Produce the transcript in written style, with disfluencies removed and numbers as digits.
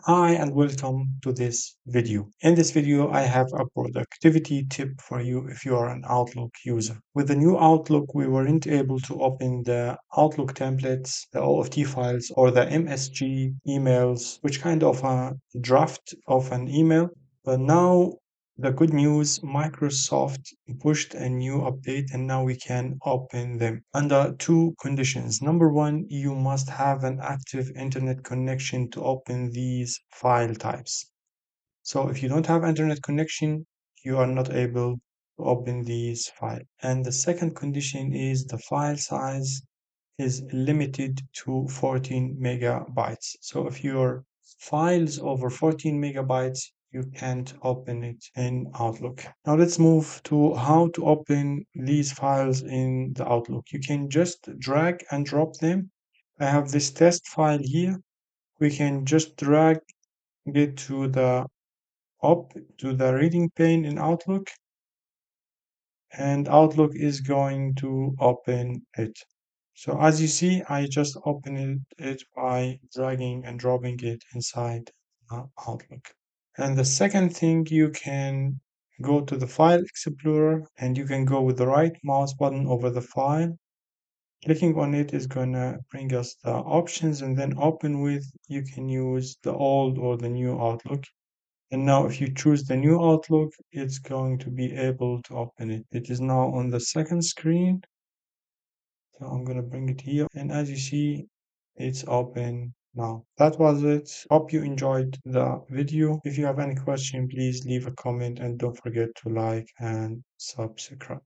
Hi and welcome to this video. In this video, I have a productivity tip for you if you are an Outlook user. With the new Outlook, we weren't able to open the Outlook templates, the OFT files, or the MSG emails, which kind of a draft of an email. But now the good news, Microsoft pushed a new update and now we can open them under two conditions. Number one, you must have an active internet connection to open these file types. So if you don't have internet connection, you are not able to open these files. And the second condition is the file size is limited to 14 megabytes. So if your files over 14 megabytes, you can't open it in Outlook. Now let's move to how to open these files in the Outlook. You can just drag and drop them. I have this test file here. We can just drag it to the reading pane in Outlook, and Outlook is going to open it. So as you see, I just opened it by dragging and dropping it inside Outlook. And the second thing, you can go to the File Explorer and you can go with the right mouse button over the file. Clicking on it is going to bring us the options, and then open with, you can use the old or the new Outlook. And now if you choose the new Outlook, it's going to be able to open it. It is now on the second screen. So I'm going to bring it here. And as you see, it's open now. That was it. Hope you enjoyed the video. If you have any question, please leave a comment and don't forget to like and subscribe.